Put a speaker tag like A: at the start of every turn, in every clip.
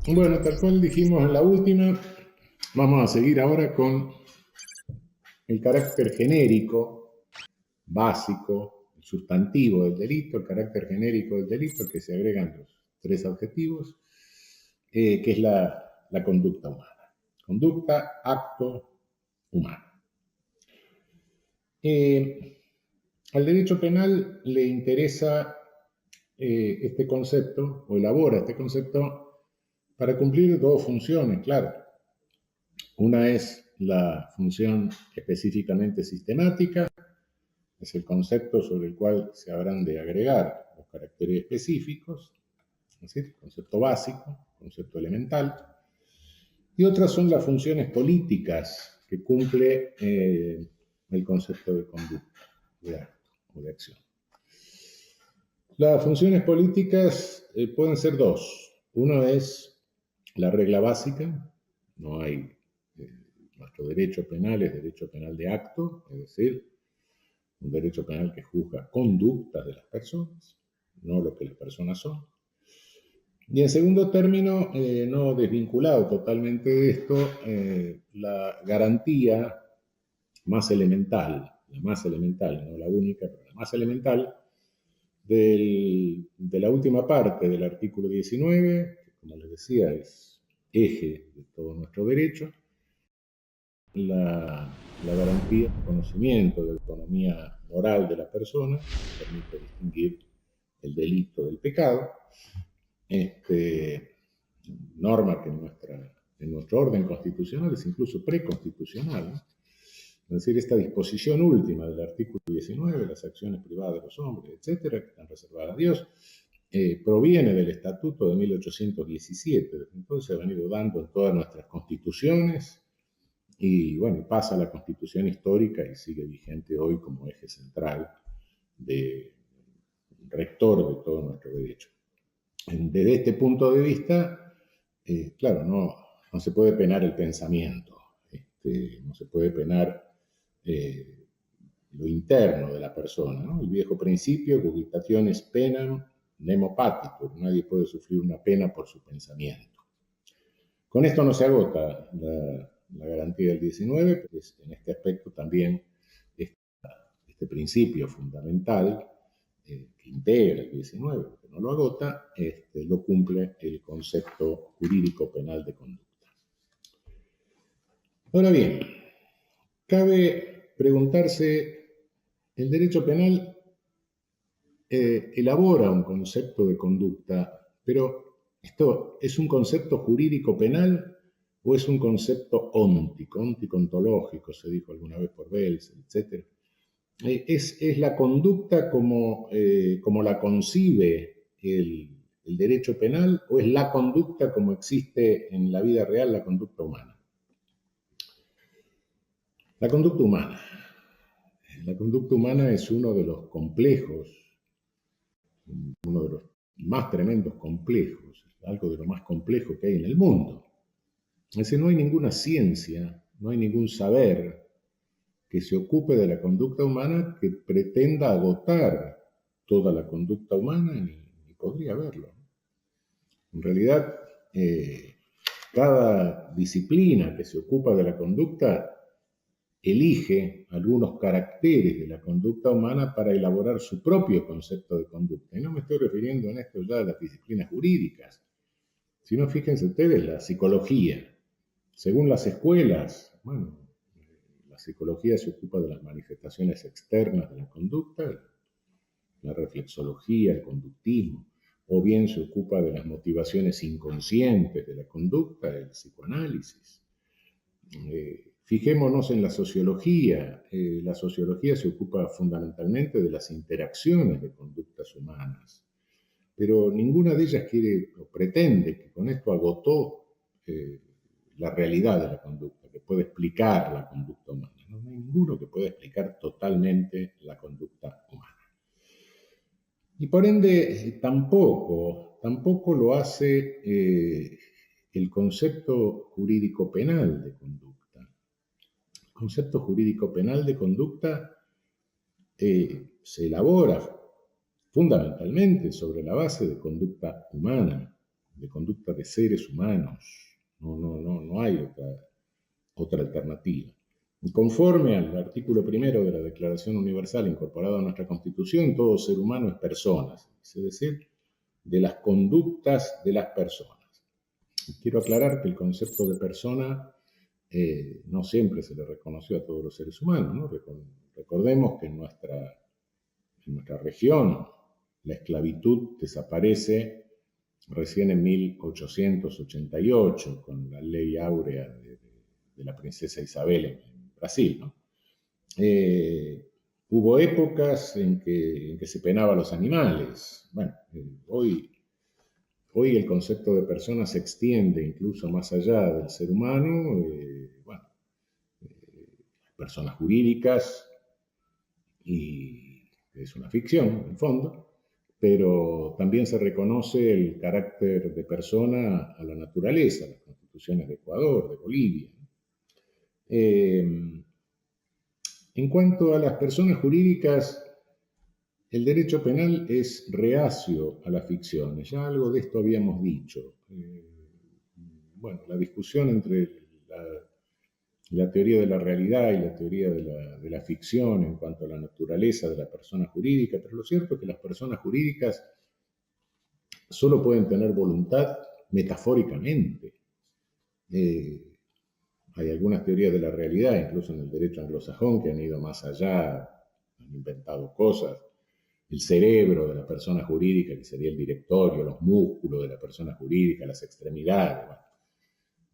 A: Bueno, tal cual dijimos en la última, vamos a seguir ahora con el carácter genérico, básico, el sustantivo del delito, el carácter genérico del delito, que se agregan los tres adjetivos, que es la conducta humana. Conducta, acto, humano. Al derecho penal le interesa este concepto, o elabora este concepto, para cumplir dos funciones, claro. Una es la función específicamente sistemática, es el concepto sobre el cual se habrán de agregar los caracteres específicos, es decir, concepto básico, concepto elemental, y otras son las funciones políticas que cumple el concepto de conducta, de acto o de acción. Las funciones políticas pueden ser dos. Uno es la regla básica, no hay, nuestro derecho penal es derecho penal de acto, es decir, un derecho penal que juzga conductas de las personas, no lo que las personas son. Y en segundo término, no desvinculado totalmente de esto, la garantía más elemental, no la única, pero la más elemental, de la última parte del artículo 19, que como les decía es eje de todo nuestro derecho, la garantía del conocimiento, de la autonomía moral de la persona, que permite distinguir el delito del pecado, norma que en nuestro orden constitucional es incluso preconstitucional, ¿no? Es decir, esta disposición última del artículo 19, las acciones privadas de los hombres, etcétera, que están reservadas a Dios, proviene del Estatuto de 1817. Desde entonces se ha venido dando en todas nuestras constituciones y, bueno, pasa a la Constitución histórica y sigue vigente hoy como eje central de rector de todo nuestro derecho. Desde este punto de vista, claro, no se puede penar el pensamiento, no se puede penar lo interno de la persona, ¿no? El viejo principio, cogitationes penam nemo patitur, nadie puede sufrir una pena por su pensamiento. Con esto no se agota la garantía del 19, pero en este aspecto también este principio fundamental que integra el 19, que no lo agota, lo cumple el concepto jurídico penal de conducta. Ahora bien, cabe preguntarse, el derecho penal elabora un concepto de conducta, pero ¿esto es un concepto jurídico penal o es un concepto óntico, ontológico, se dijo alguna vez por Belsen, etcétera? Es la conducta como la concibe el derecho penal o es la conducta como existe en la vida real, la conducta humana. La conducta humana. La conducta humana es uno de los complejos, uno de los más tremendos complejos, algo de lo más complejo que hay en el mundo. Es decir, no hay ninguna ciencia, no hay ningún saber que se ocupe de la conducta humana que pretenda agotar toda la conducta humana, ni podría haberlo. En realidad, cada disciplina que se ocupa de la conducta elige algunos caracteres de la conducta humana para elaborar su propio concepto de conducta. Y no me estoy refiriendo en esto ya a las disciplinas jurídicas, sino fíjense ustedes, la psicología. Según las escuelas, bueno, la psicología se ocupa de las manifestaciones externas de la conducta, la reflexología, el conductismo, o bien se ocupa de las motivaciones inconscientes de la conducta, el psicoanálisis. Fijémonos en la sociología. La sociología se ocupa fundamentalmente de las interacciones de conductas humanas, pero ninguna de ellas quiere o pretende que con esto agotó la realidad de la conducta, que puede explicar la conducta humana. No hay ninguno que pueda explicar totalmente la conducta humana. Y por ende, tampoco lo hace el concepto jurídico penal de conducta. El concepto jurídico penal de conducta se elabora fundamentalmente sobre la base de conducta humana. de conducta de seres humanos. No hay otra alternativa. Y conforme al artículo primero de la Declaración Universal incorporado a nuestra Constitución, todo ser humano es persona, es decir, de las conductas de las personas. Y quiero aclarar que el concepto de persona no siempre se le reconoció a todos los seres humanos, ¿no? Recordemos que en nuestra región la esclavitud desaparece recién en 1888 con la ley áurea de la princesa Isabel en Brasil, ¿no? Hubo épocas en que se penaba a los animales. Bueno, hoy el concepto de persona se extiende incluso más allá del ser humano. Personas jurídicas, y es una ficción, en el fondo, pero también se reconoce el carácter de persona a la naturaleza, las constituciones de Ecuador, de Bolivia. En cuanto a las personas jurídicas, el derecho penal es reacio a las ficciones. Ya algo de esto habíamos dicho. La discusión entre la teoría de la realidad y la teoría de la ficción en cuanto a la naturaleza de la persona jurídica, pero lo cierto es que las personas jurídicas solo pueden tener voluntad metafóricamente. Hay algunas teorías de la realidad, incluso en el derecho anglosajón, que han ido más allá, han inventado cosas. El cerebro de la persona jurídica, que sería el directorio, los músculos de la persona jurídica, las extremidades. Bueno,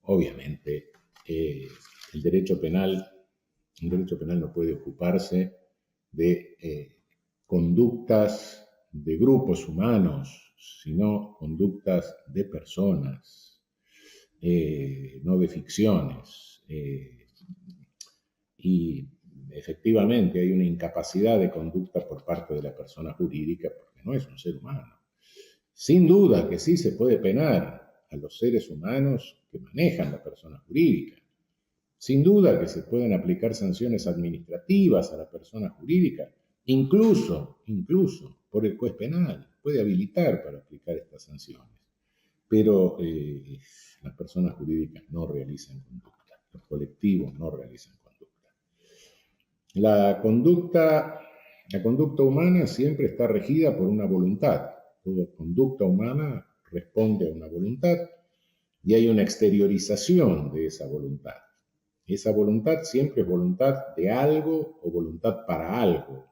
A: obviamente, el derecho penal no puede ocuparse de conductas de grupos humanos, sino conductas de personas, no de ficciones. Y efectivamente hay una incapacidad de conducta por parte de la persona jurídica porque no es un ser humano. Sin duda que sí se puede penar a los seres humanos que manejan la persona jurídica. Sin duda que se pueden aplicar sanciones administrativas a la persona jurídica, incluso por el juez penal, puede habilitar para aplicar estas sanciones. Pero las personas jurídicas no realizan conducta, los colectivos no realizan conducta. La conducta humana siempre está regida por una voluntad. Toda conducta humana responde a una voluntad y hay una exteriorización de esa voluntad. Esa voluntad siempre es voluntad de algo o voluntad para algo.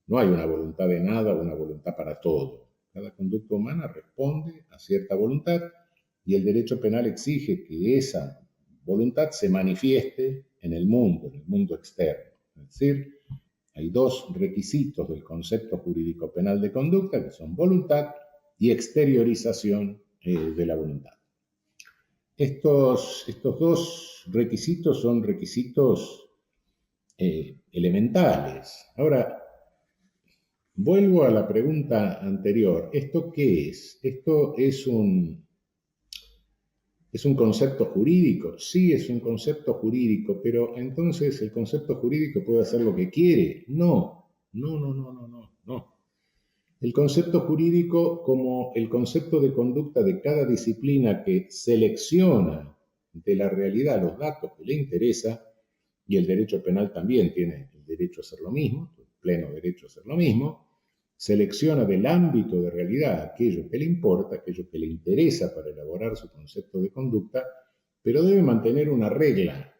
A: No hay una voluntad de nada o una voluntad para todo. Cada conducta humana responde a cierta voluntad y el derecho penal exige que esa voluntad se manifieste en el mundo externo. Es decir, hay dos requisitos del concepto jurídico penal de conducta que son voluntad y exteriorización de la voluntad. Estos dos requisitos son requisitos elementales. Ahora, vuelvo a la pregunta anterior. ¿Esto qué es? ¿Esto es un concepto jurídico? Sí, es un concepto jurídico, pero entonces el concepto jurídico puede hacer lo que quiere. No. El concepto jurídico, como el concepto de conducta de cada disciplina que selecciona de la realidad los datos que le interesa, y el derecho penal también tiene el derecho a hacer lo mismo, el pleno derecho a hacer lo mismo, selecciona del ámbito de realidad aquello que le importa, aquello que le interesa para elaborar su concepto de conducta, pero debe mantener una regla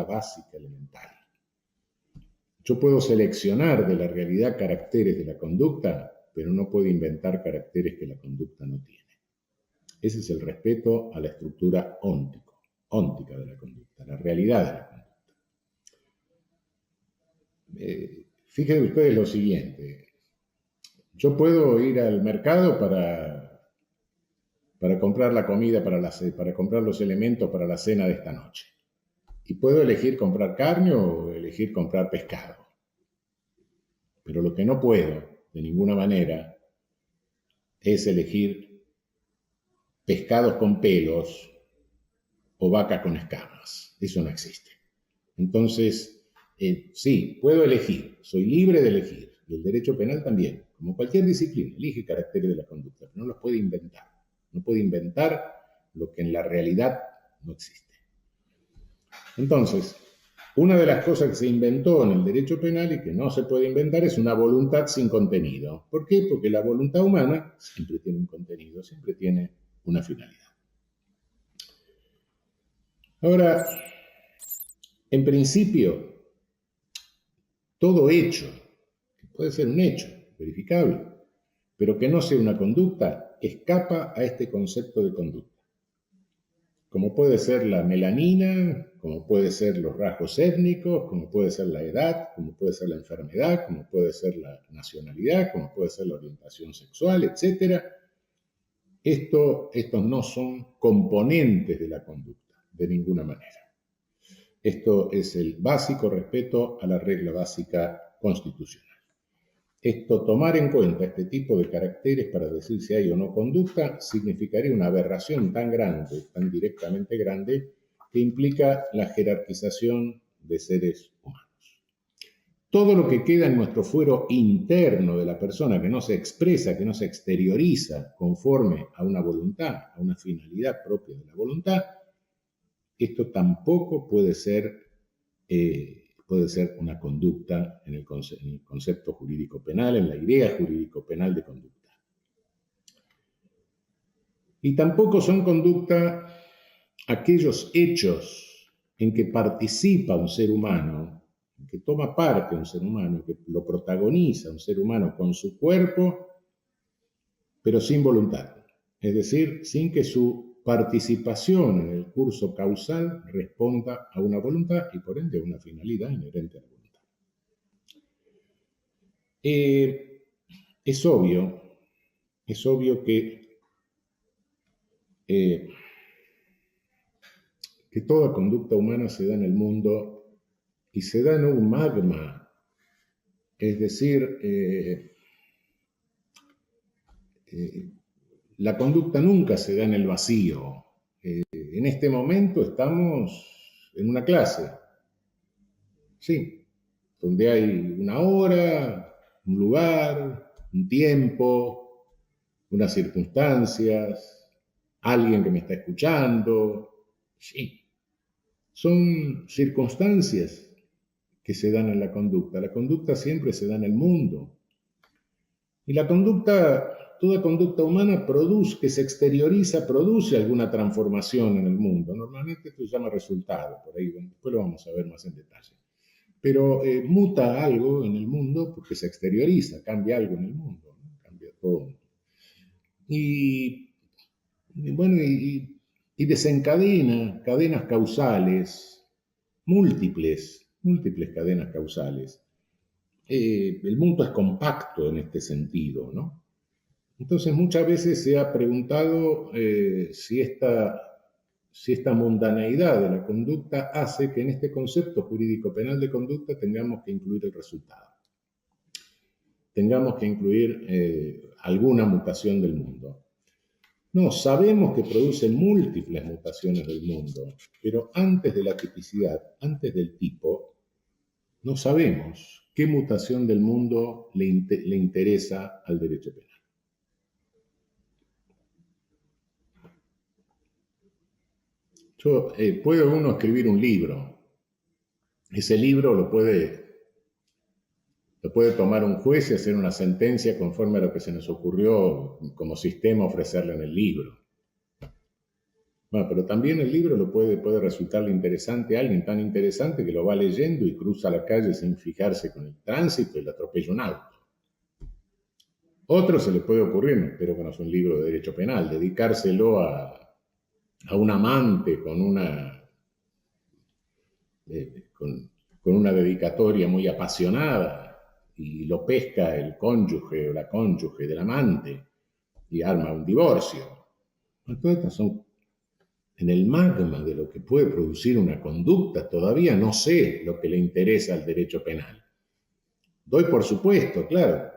A: básica, elemental. Yo puedo seleccionar de la realidad caracteres de la conducta, pero no puedo inventar caracteres que la conducta no tiene. Ese es el respeto a la estructura óntica de la conducta, la realidad de la conducta. Fíjense ustedes lo siguiente. Yo puedo ir al mercado para comprar la comida, para comprar los elementos para la cena de esta noche. Y puedo elegir comprar carne o elegir comprar pescado. Pero lo que no puedo, de ninguna manera, es elegir pescados con pelos o vaca con escamas. Eso no existe. Entonces, sí, puedo elegir, soy libre de elegir. Y el derecho penal también, como cualquier disciplina, elige caracteres de la conducta, pero no los puede inventar. no puede inventar lo que en la realidad no existe. Entonces, una de las cosas que se inventó en el derecho penal y que no se puede inventar es una voluntad sin contenido. ¿Por qué? Porque la voluntad humana siempre tiene un contenido, siempre tiene una finalidad. Ahora, en principio, todo hecho, que puede ser un hecho verificable, pero que no sea una conducta, escapa a este concepto de conducta. Como puede ser la melanina, como puede ser los rasgos étnicos, como puede ser la edad, como puede ser la enfermedad, como puede ser la nacionalidad, como puede ser la orientación sexual, etc. Estos no son componentes de la conducta, de ninguna manera. Esto es el básico respeto a la regla básica constitucional. Tomar en cuenta este tipo de caracteres para decir si hay o no conducta significaría una aberración tan grande, tan directamente grande, que implica la jerarquización de seres humanos. Todo lo que queda en nuestro fuero interno de la persona, que no se expresa, que no se exterioriza conforme a una voluntad, a una finalidad propia de la voluntad, esto tampoco puede ser una conducta en el concepto jurídico penal, en la idea jurídico penal de conducta. Y tampoco son conducta aquellos hechos en que participa un ser humano, en que toma parte un ser humano, en que lo protagoniza un ser humano con su cuerpo, pero sin voluntad. Es decir, sin que su participación en el curso causal responda a una voluntad y por ende a una finalidad inherente a la voluntad. Es obvio que toda conducta humana se da en el mundo y se da en un magma, es decir, la conducta nunca se da en el vacío. En este momento estamos en una clase, sí, donde hay una hora, un lugar, un tiempo, unas circunstancias, alguien que me está escuchando, sí. Son circunstancias que se dan en la conducta. La conducta siempre se da en el mundo. Y la conducta, toda conducta humana que se exterioriza, produce alguna transformación en el mundo. Normalmente esto se llama resultado, por ahí después lo vamos a ver más en detalle. Pero muta algo en el mundo porque se exterioriza, cambia algo en el mundo, ¿no? Cambia todo. Y bueno, y desencadena cadenas causales, múltiples cadenas causales. El mundo es compacto en este sentido, ¿no? Entonces muchas veces se ha preguntado si esta mundaneidad de la conducta hace que en este concepto jurídico penal de conducta tengamos que incluir el resultado, tengamos que incluir alguna mutación del mundo. No, sabemos que produce múltiples mutaciones del mundo, pero antes de la tipicidad, antes del tipo, no sabemos qué mutación del mundo le interesa al derecho penal. Puede uno escribir un libro. Ese libro lo puede tomar un juez y hacer una sentencia conforme a lo que se nos ocurrió como sistema ofrecerle en el libro. Bueno, pero también el libro puede resultarle interesante a alguien tan interesante que lo va leyendo y cruza la calle sin fijarse con el tránsito y le atropella un auto. Otro se le puede ocurrir, no espero que no sea un libro de derecho penal, dedicárselo a un amante con una dedicatoria muy apasionada y lo pesca el cónyuge o la cónyuge del amante y arma un divorcio. Todas estas son en el magma de lo que puede producir una conducta. Todavía no sé lo que le interesa al derecho penal. Doy por supuesto, claro,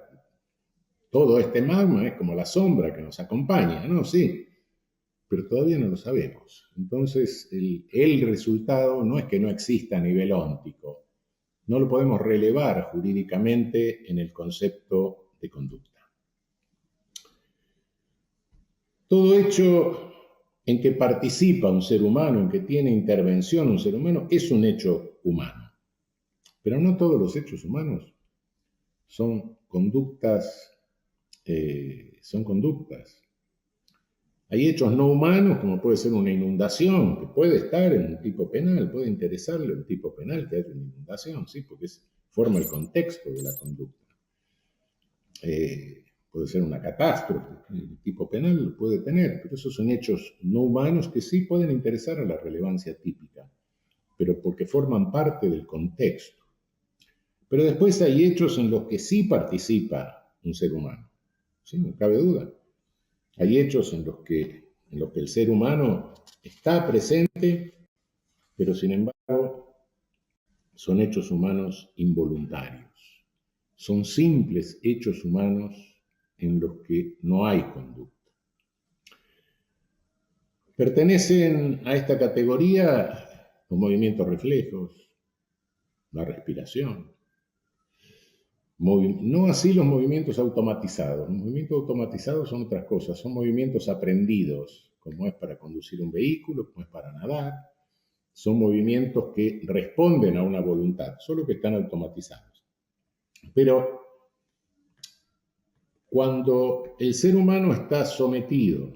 A: todo este magma es como la sombra que nos acompaña, ¿no? Sí, pero todavía no lo sabemos. Entonces, el resultado no es que no exista a nivel óntico, no lo podemos relevar jurídicamente en el concepto de conducta. Todo hecho en que participa un ser humano, en que tiene intervención un ser humano, es un hecho humano. Pero no todos los hechos humanos son conductas. Hay hechos no humanos, como puede ser una inundación, que puede estar en un tipo penal, puede interesarle a un tipo penal que haya una inundación, ¿sí? Porque forma el contexto de la conducta. Puede ser una catástrofe, el tipo penal lo puede tener, pero esos son hechos no humanos que sí pueden interesar a la relevancia típica, pero porque forman parte del contexto. Pero después hay hechos en los que sí participa un ser humano, ¿sí? No cabe duda. Hay hechos en los que el ser humano está presente, pero sin embargo son hechos humanos involuntarios. Son simples hechos humanos en los que no hay conducta. Pertenecen a esta categoría los movimientos reflejos, la respiración. No así los movimientos automatizados. Los movimientos automatizados son otras cosas, son movimientos aprendidos, como es para conducir un vehículo, como es para nadar. Son movimientos que responden a una voluntad, solo que están automatizados. Pero cuando el ser humano está sometido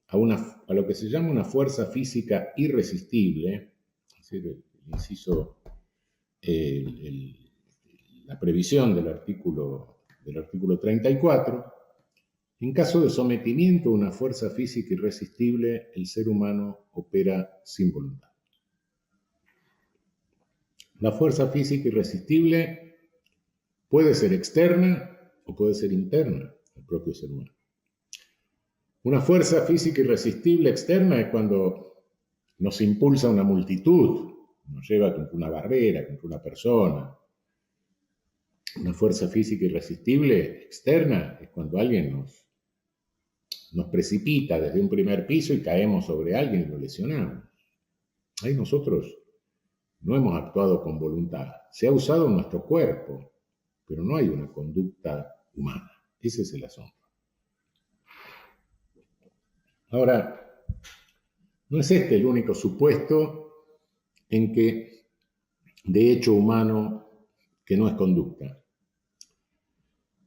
A: a lo que se llama una fuerza física irresistible, es decir, el inciso, la previsión del artículo 34, en caso de sometimiento a una fuerza física irresistible, el ser humano opera sin voluntad. La fuerza física irresistible puede ser externa o puede ser interna al propio ser humano. Una fuerza física irresistible externa es cuando nos impulsa una multitud, nos lleva contra una barrera, contra una persona. Una fuerza física irresistible externa es cuando alguien nos precipita desde un primer piso y caemos sobre alguien y lo lesionamos. Ahí nosotros no hemos actuado con voluntad. Se ha usado nuestro cuerpo, pero no hay una conducta humana. Ese es el asunto. Ahora, no es este el único supuesto en que de hecho humano que no es conducta.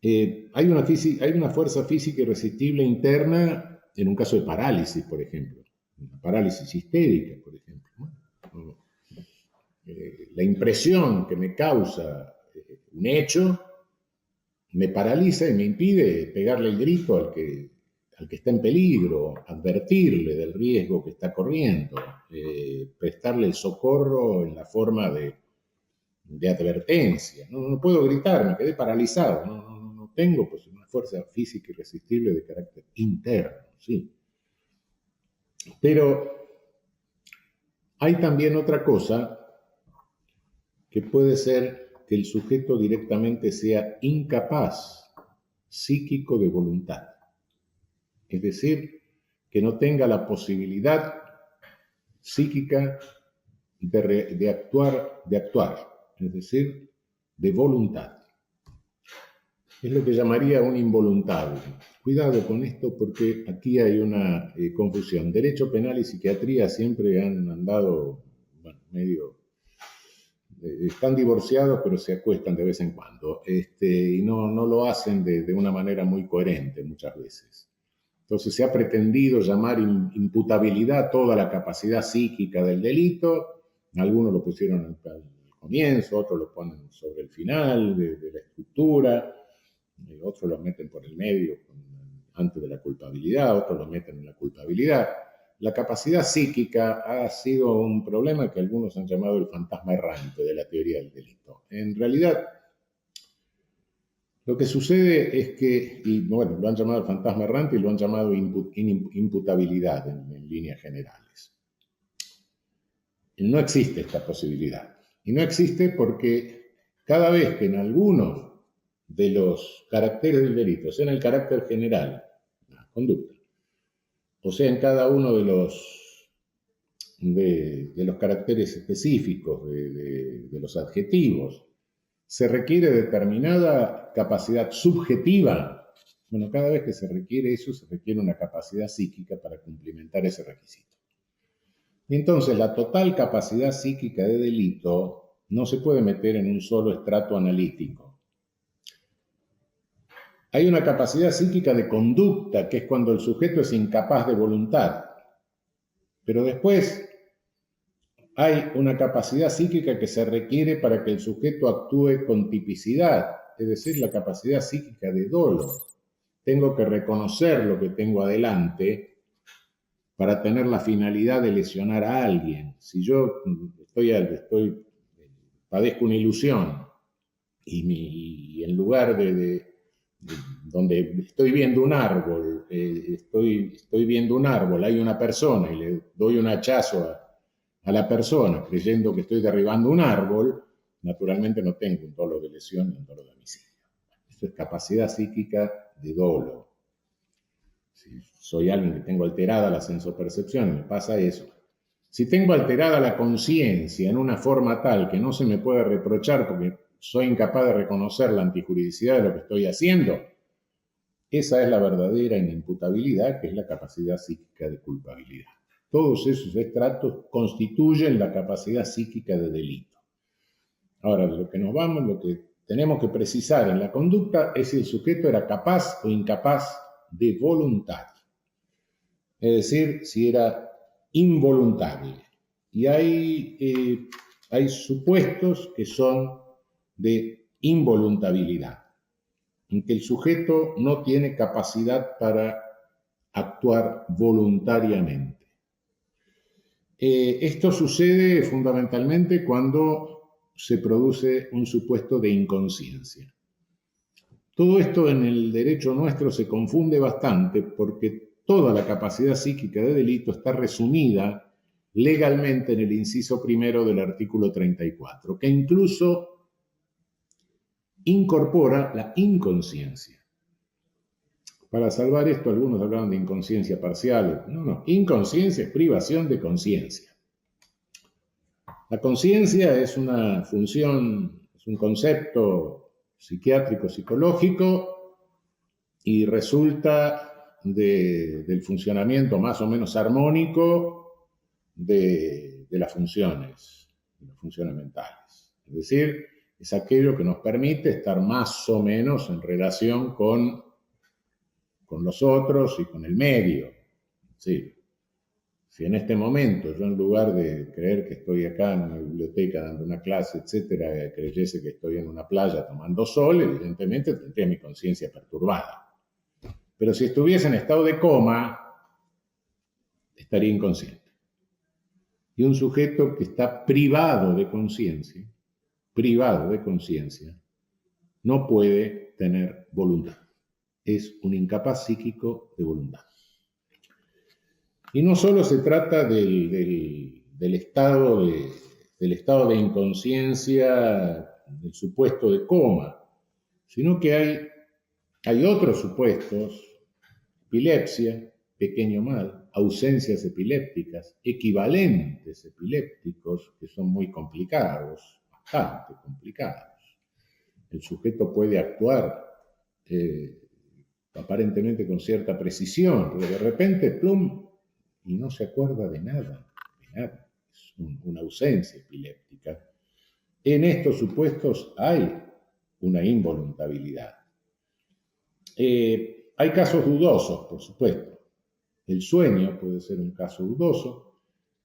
A: Hay una fuerza física irresistible interna en un caso de parálisis, por ejemplo. Una parálisis histérica, por ejemplo. Bueno, la impresión que me causa un hecho me paraliza y me impide pegarle el grito al que está en peligro, advertirle del riesgo que está corriendo, prestarle el socorro en la forma de advertencia. No puedo gritar, me quedé paralizado, no tengo pues, una fuerza física irresistible de carácter interno, sí. Pero hay también otra cosa que puede ser que el sujeto directamente sea incapaz psíquico de voluntad. Es decir, que no tenga la posibilidad psíquica de actuar, es decir, de voluntad. Es lo que llamaría un involuntable. Cuidado con esto porque aquí hay una confusión. Derecho penal y psiquiatría siempre han andado medio... están divorciados, pero se acuestan de vez en cuando. Y no lo hacen de una manera muy coherente muchas veces. Entonces se ha pretendido llamar imputabilidad toda la capacidad psíquica del delito. Algunos lo pusieron al comienzo, otros lo ponen sobre el final de la estructura, otros lo meten por el medio antes de la culpabilidad, otros lo meten en la culpabilidad. La capacidad psíquica ha sido un problema que algunos han llamado el fantasma errante de la teoría del delito. En realidad, lo que sucede es que, y bueno, lo han llamado el fantasma errante y lo han llamado imputabilidad en líneas generales. No existe esta posibilidad. Y no existe porque cada vez que en algunos de los caracteres del delito, sea en el carácter general, la conducta, o sea en cada uno de los caracteres específicos, de los adjetivos, se requiere determinada capacidad subjetiva Bueno, cada vez que se requiere eso, se requiere una capacidad psíquica para cumplimentar ese requisito. Y entonces, la total capacidad psíquica de delito no se puede meter en un solo estrato analítico. Hay una capacidad psíquica de conducta, que es cuando el sujeto es incapaz de voluntad. Pero después hay una capacidad psíquica que se requiere para que el sujeto actúe con tipicidad, es decir, la capacidad psíquica de dolo. Tengo que reconocer lo que tengo adelante para tener la finalidad de lesionar a alguien. Si yo padezco una ilusión y en lugar de donde estoy viendo un árbol, estoy viendo un árbol, hay una persona y le doy un hachazo a la persona creyendo que estoy derribando un árbol, naturalmente no tengo un dolo de lesión ni un dolo de homicidio. Esto es capacidad psíquica de dolo. Si soy alguien que tengo alterada la sensopercepción, me pasa eso. Si tengo alterada la conciencia en una forma tal que no se me puede reprochar porque soy incapaz de reconocer la antijuridicidad de lo que estoy haciendo, esa es la verdadera inimputabilidad, que es la capacidad psíquica de culpabilidad. Todos esos estratos constituyen la capacidad psíquica de delito. Ahora, lo que tenemos que precisar en la conducta es si el sujeto era capaz o incapaz de voluntad. Es decir, si era involuntariable. Y hay supuestos que son de involuntabilidad, en que el sujeto no tiene capacidad para actuar voluntariamente. Esto sucede fundamentalmente cuando se produce un supuesto de inconsciencia. Todo esto en el derecho nuestro se confunde bastante porque toda la capacidad psíquica de delito está resumida legalmente en el inciso primero del artículo 34, que incluso incorpora la inconsciencia. Para salvar esto, algunos hablaban de inconsciencia parcial. No, inconsciencia es privación de conciencia. La conciencia es una función, es un concepto psiquiátrico, psicológico, y resulta del funcionamiento más o menos armónico de las funciones mentales. Es decir, es aquello que nos permite estar más o menos en relación con los otros y con el medio. Sí. Si en este momento yo, en lugar de creer que estoy acá en una biblioteca dando una clase, etcétera, creyese que estoy en una playa tomando sol, evidentemente tendría mi conciencia perturbada. Pero si estuviese en estado de coma, estaría inconsciente. Y un sujeto que está privado de conciencia, no puede tener voluntad. Es un incapaz psíquico de voluntad. Y no solo se trata del estado de inconsciencia, del supuesto de coma, sino que hay otros supuestos: epilepsia, pequeño mal, ausencias epilépticas, equivalentes epilépticos, que son muy complicados, bastante complicados. El sujeto puede actuar aparentemente con cierta precisión, pero de repente, plum, y no se acuerda de nada. Es una ausencia epiléptica. En estos supuestos hay una involuntabilidad. Hay casos dudosos, por supuesto. El sueño puede ser un caso dudoso.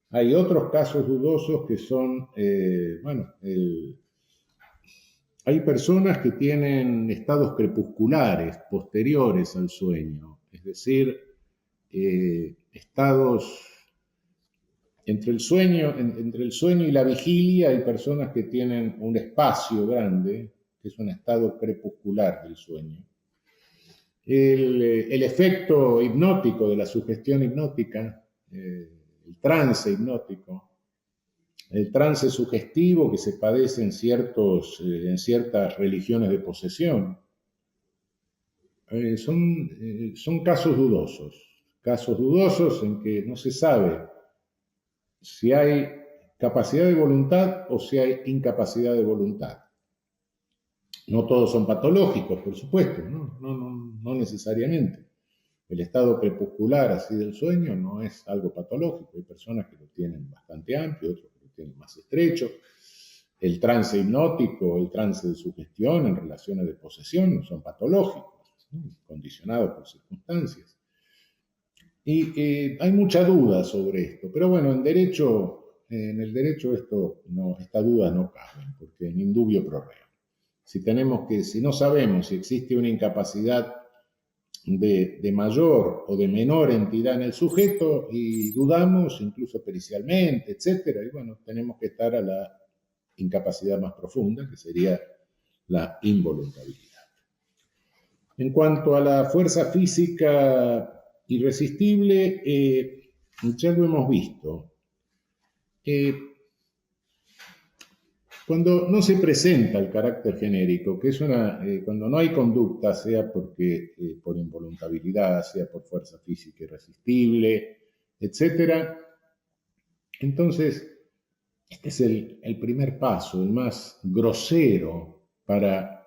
A: Hay otros casos dudosos que son, hay personas que tienen estados crepusculares posteriores al sueño, es decir, estados entre el sueño y la vigilia. Hay personas que tienen un espacio grande, que es un estado crepuscular del sueño. El efecto hipnótico de la sugestión hipnótica, el trance hipnótico, el trance sugestivo que se padece en ciertas religiones de posesión, son casos dudosos en que no se sabe si hay capacidad de voluntad o si hay incapacidad de voluntad. No todos son patológicos, por supuesto, no necesariamente. El estado crepuscular así del sueño no es algo patológico. Hay personas que lo tienen bastante amplio, otros que lo tienen más estrecho. El trance hipnótico, el trance de sugestión en relaciones de posesión no son patológicos, ¿no? Condicionados por circunstancias. Y hay mucha duda sobre esto, pero bueno, en el derecho esta duda no cabe, porque en indubio pro reo. Si no sabemos si existe una incapacidad de mayor o de menor entidad en el sujeto y dudamos, incluso pericialmente, etcétera, y bueno, tenemos que estar a la incapacidad más profunda, que sería la involuntariedad. En cuanto a la fuerza física irresistible, ya lo hemos visto. Cuando no se presenta el carácter genérico, que es cuando no hay conducta, sea por involuntariedad, sea por fuerza física irresistible, etc., entonces este es el primer paso, el más grosero para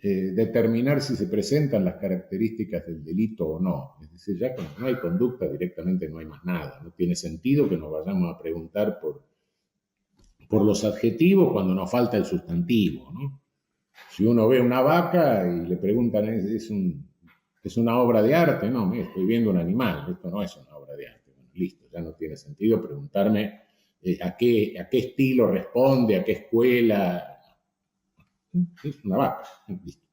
A: determinar si se presentan las características del delito o no. Es decir, ya cuando no hay conducta, directamente no hay más nada. No tiene sentido que nos vayamos a preguntar por los adjetivos cuando nos falta el sustantivo, ¿no? Si uno ve una vaca y le preguntan, ¿es una obra de arte? No, estoy viendo un animal, esto no es una obra de arte. Bueno, listo, ya no tiene sentido preguntarme a qué estilo responde, a qué escuela. Es una vaca, listo.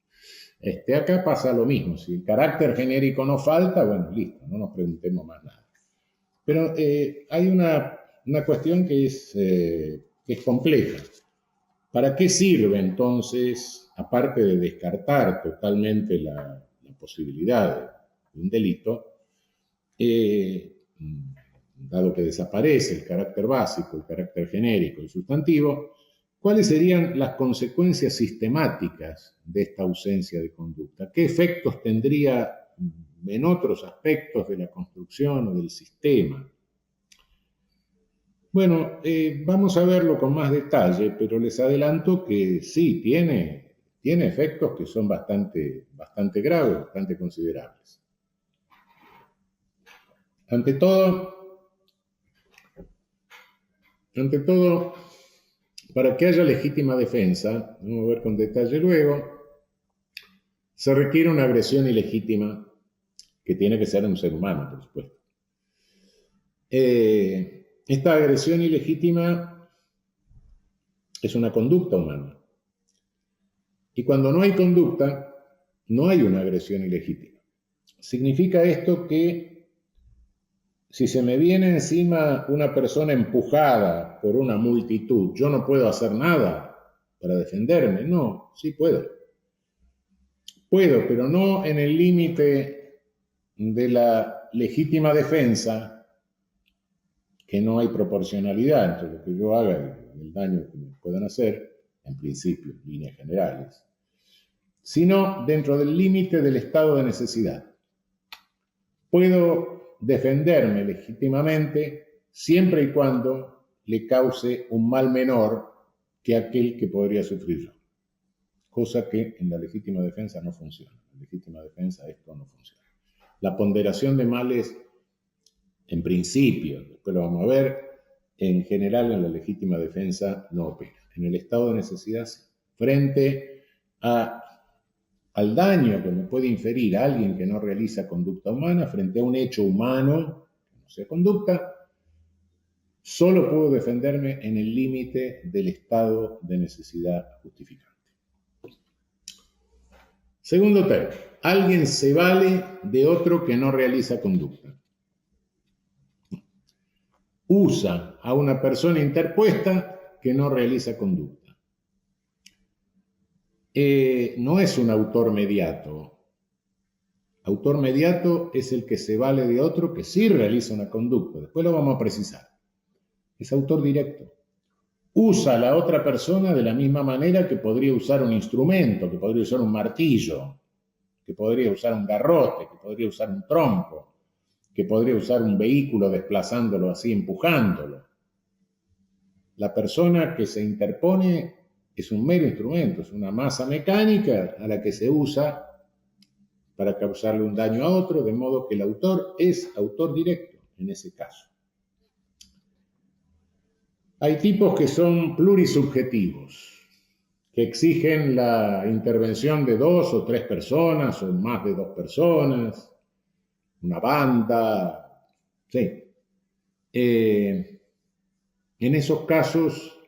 A: Acá pasa lo mismo, si el carácter genérico no falta, bueno, listo, no nos preguntemos más nada. Pero hay una cuestión que es compleja. ¿Para qué sirve entonces, aparte de descartar totalmente la posibilidad de un delito, dado que desaparece el carácter básico, el carácter genérico, el sustantivo, cuáles serían las consecuencias sistemáticas de esta ausencia de conducta? ¿Qué efectos tendría en otros aspectos de la construcción o del sistema? Bueno, vamos a verlo con más detalle, pero les adelanto que sí, tiene efectos que son bastante graves, bastante considerables. Ante todo, para que haya legítima defensa, vamos a ver con detalle luego, se requiere una agresión ilegítima que tiene que ser un ser humano, por supuesto. Esta agresión ilegítima es una conducta humana. Y cuando no hay conducta, no hay una agresión ilegítima. Significa esto que si se me viene encima una persona empujada por una multitud, yo no puedo hacer nada para defenderme. No, sí puedo. Puedo, pero no en el límite de la legítima defensa, que no hay proporcionalidad entre lo que yo haga y el daño que me puedan hacer, en principio, en líneas generales, sino dentro del límite del estado de necesidad. Puedo defenderme legítimamente siempre y cuando le cause un mal menor que aquel que podría sufrir yo. Cosa que en la legítima defensa no funciona. En la legítima defensa esto no funciona. La ponderación de males, en principio, después lo vamos a ver, en general en la legítima defensa no opera. En el estado de necesidad, frente al daño que me puede inferir a alguien que no realiza conducta humana, frente a un hecho humano que no sea conducta, solo puedo defenderme en el límite del estado de necesidad justificante. Segundo término, alguien se vale de otro que no realiza conducta. Usa a una persona interpuesta que no realiza conducta. No es un autor mediato. Autor mediato es el que se vale de otro que sí realiza una conducta. Después lo vamos a precisar. Es autor directo. Usa a la otra persona de la misma manera que podría usar un instrumento, que podría usar un martillo, que podría usar un garrote, que podría usar un tronco, que podría usar un vehículo desplazándolo así, empujándolo. La persona que se interpone es un mero instrumento, es una masa mecánica a la que se usa para causarle un daño a otro, de modo que el autor es autor directo en ese caso. Hay tipos que son plurisubjetivos, que exigen la intervención de 2 o 3 personas o más de 2 personas, una banda, sí. En esos casos,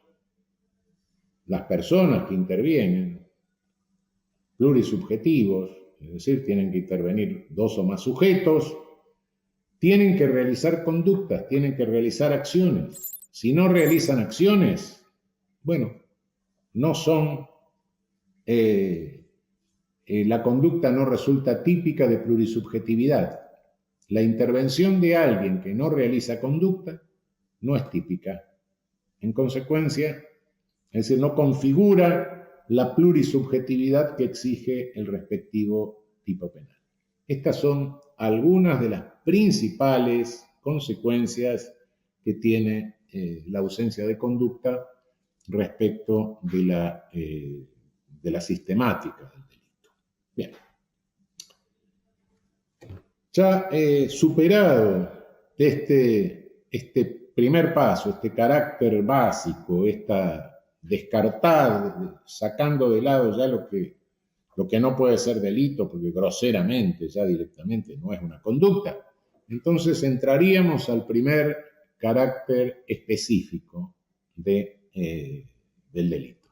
A: las personas que intervienen, plurisubjetivos, es decir, tienen que intervenir 2 o más sujetos, tienen que realizar conductas, tienen que realizar acciones. Si no realizan acciones, bueno, no son, la conducta no resulta típica de plurisubjetividad. La intervención de alguien que no realiza conducta no es típica. En consecuencia, es decir, no configura la plurisubjetividad que exige el respectivo tipo penal. Estas son algunas de las principales consecuencias que tiene la ausencia de conducta respecto de la sistemática del delito. Bien. Ya superado este primer paso, este carácter básico, esta descartar, sacando de lado ya lo que no puede ser delito, porque groseramente, ya directamente no es una conducta, entonces entraríamos al primer carácter específico del delito,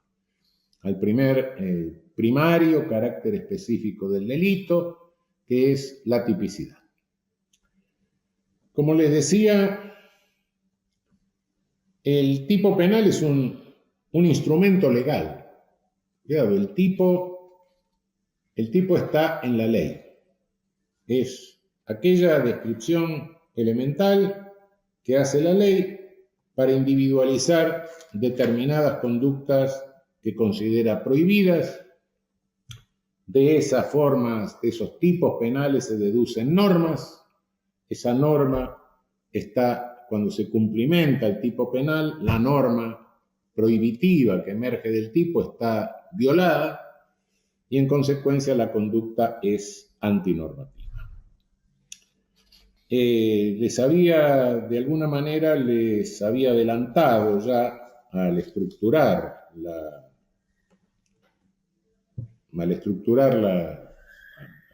A: al primer primario carácter específico del delito, que es la tipicidad. Como les decía, el tipo penal es un instrumento legal. Claro, el tipo está en la ley. Es aquella descripción elemental que hace la ley para individualizar determinadas conductas que considera prohibidas. De esas formas, de esos tipos penales se deducen normas. Esa norma está, cuando se cumplimenta el tipo penal, la norma prohibitiva que emerge del tipo está violada y en consecuencia la conducta es antinormativa. De alguna manera les había adelantado ya al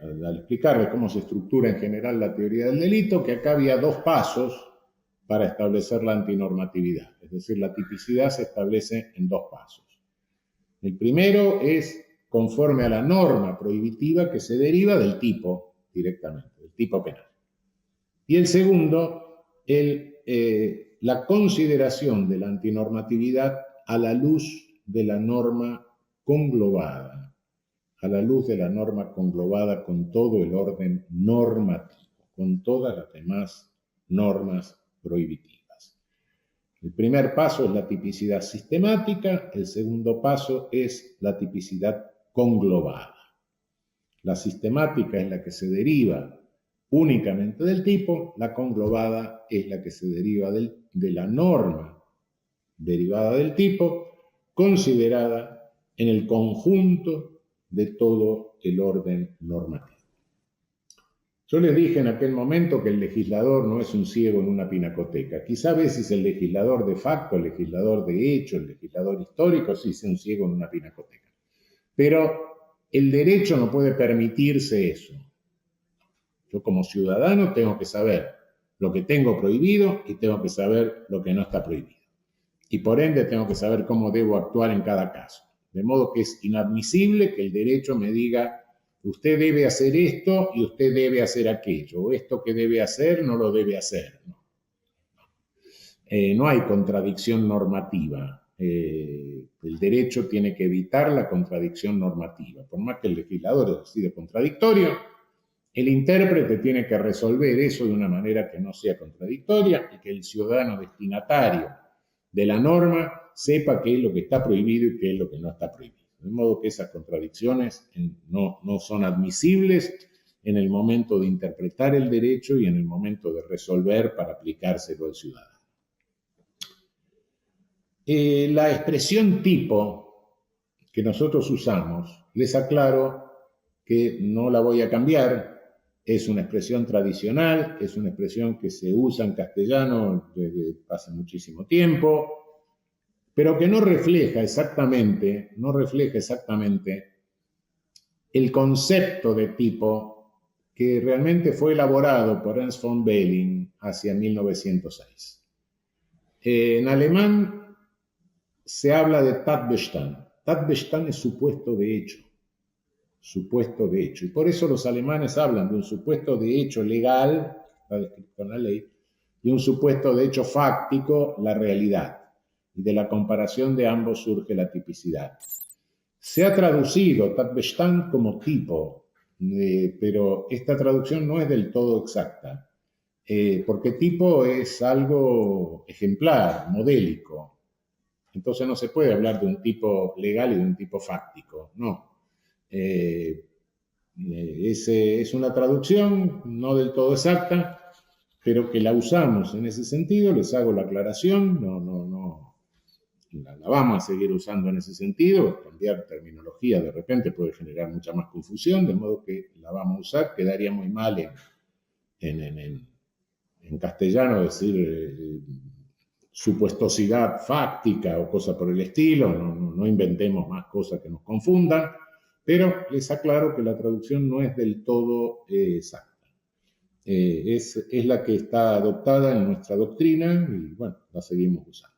A: al explicarles cómo se estructura en general la teoría del delito, que acá había 2 pasos para establecer la antinormatividad. Es decir, la tipicidad se establece en 2 pasos. El primero es conforme a la norma prohibitiva que se deriva del tipo directamente, del tipo penal. Y el segundo, la consideración de la antinormatividad a la luz de la norma conglobada, a la luz de la norma conglobada con todo el orden normativo, con todas las demás normas prohibitivas. El primer paso es la tipicidad sistemática, el segundo paso es la tipicidad conglobada. La sistemática es la que se deriva únicamente del tipo, la conglobada es la que se deriva de la norma derivada del tipo, considerada en el conjunto de todo el orden normativo. Yo les dije en aquel momento que el legislador no es un ciego en una pinacoteca. Quizá a veces el legislador de facto, el legislador de hecho, el legislador histórico, sí sea un ciego en una pinacoteca. Pero el derecho no puede permitirse eso. Yo como ciudadano tengo que saber lo que tengo prohibido y tengo que saber lo que no está prohibido. Y por ende tengo que saber cómo debo actuar en cada caso. De modo que es inadmisible que el derecho me diga, usted debe hacer esto y usted debe hacer aquello, o esto que debe hacer no lo debe hacer. No hay contradicción normativa. El derecho tiene que evitar la contradicción normativa. Por más que el legislador decida contradictorio, el intérprete tiene que resolver eso de una manera que no sea contradictoria y que el ciudadano destinatario de la norma sepa qué es lo que está prohibido y qué es lo que no está prohibido. De modo que esas contradicciones no son admisibles en el momento de interpretar el derecho y en el momento de resolver para aplicárselo al ciudadano. La expresión tipo que nosotros usamos, les aclaro que no la voy a cambiar. Es una expresión tradicional, es una expresión que se usa en castellano desde hace muchísimo tiempo, pero que no refleja exactamente el concepto de tipo que realmente fue elaborado por Ernst von Behling hacia 1906. En alemán se habla de Tatbestand. Tatbestand es supuesto de hecho. Supuesto de hecho. Y por eso los alemanes hablan de un supuesto de hecho legal, está descrito en la ley, y un supuesto de hecho fáctico, la realidad. Y de la comparación de ambos surge la tipicidad. Se ha traducido Tatbestand como tipo, pero esta traducción no es del todo exacta, porque tipo es algo ejemplar, modélico. Entonces no se puede hablar de un tipo legal y de un tipo fáctico, no. Es una traducción no del todo exacta, pero que la usamos en ese sentido. Les hago la aclaración, no la vamos a seguir usando en ese sentido. Cambiar terminología de repente puede generar mucha más confusión, de modo que la vamos a usar. Quedaría muy mal en castellano decir supuestosidad fáctica o cosa por el estilo. No inventemos más cosas que nos confundan. Pero les aclaro que la traducción no es del todo exacta. Es la que está adoptada en nuestra doctrina y, bueno, la seguimos usando.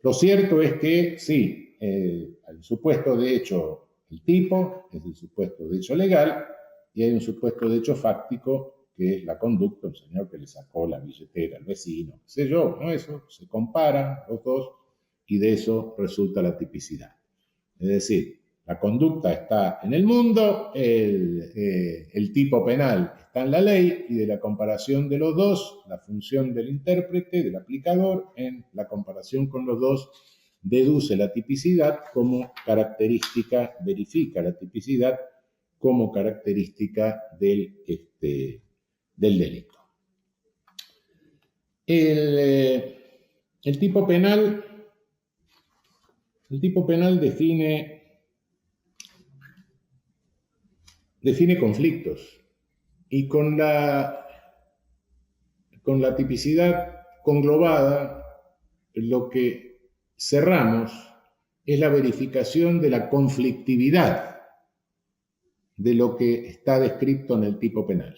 A: Lo cierto es que, sí, el supuesto de hecho, el tipo, es el supuesto de hecho legal, y hay un supuesto de hecho fáctico, que es la conducta, un señor que le sacó la billetera al vecino, qué sé yo, ¿no? Eso se comparan los dos y de eso resulta la tipicidad. Es decir, la conducta está en el mundo, el tipo penal está en la ley, y de la comparación de los dos, la función del intérprete, del aplicador, en la comparación con los dos, deduce la tipicidad como característica, verifica la tipicidad como característica del delito. El tipo penal define conflictos, y con la tipicidad conglobada lo que cerramos es la verificación de la conflictividad de lo que está descrito en el tipo penal.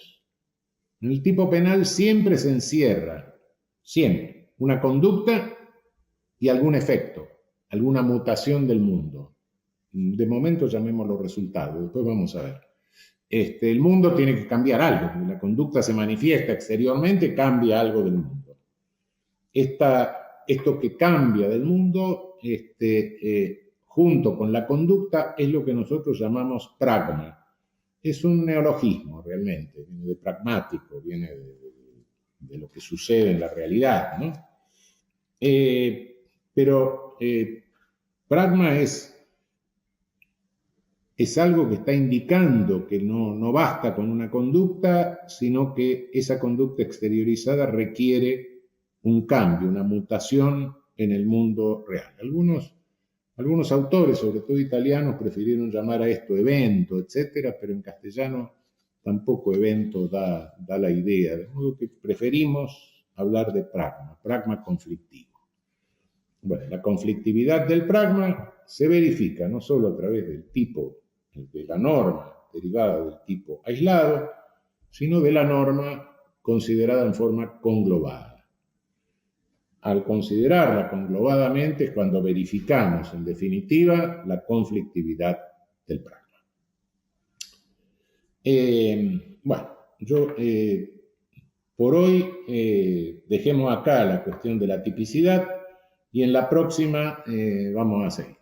A: En el tipo penal siempre se encierra, siempre, una conducta y algún efecto, alguna mutación del mundo. De momento llamémoslo resultado, después vamos a ver. El mundo tiene que cambiar algo, la conducta se manifiesta exteriormente, cambia algo del mundo. Esto que cambia del mundo, junto con la conducta, es lo que nosotros llamamos pragma. Es un neologismo realmente, viene de pragmático, viene de lo que sucede en la realidad, ¿no? Pero pragma es algo que está indicando que no basta con una conducta, sino que esa conducta exteriorizada requiere un cambio, una mutación en el mundo real. Algunos autores, sobre todo italianos, prefirieron llamar a esto evento, etcétera, pero en castellano tampoco evento da la idea, de modo que preferimos hablar de pragma conflictivo. Bueno, la conflictividad del pragma se verifica no solo a través del tipo de la norma derivada del tipo aislado, sino de la norma considerada en forma conglobada. Al considerarla conglobadamente es cuando verificamos, en definitiva, la conflictividad del pragma. Bueno, yo por hoy dejemos acá la cuestión de la tipicidad y en la próxima vamos a seguir.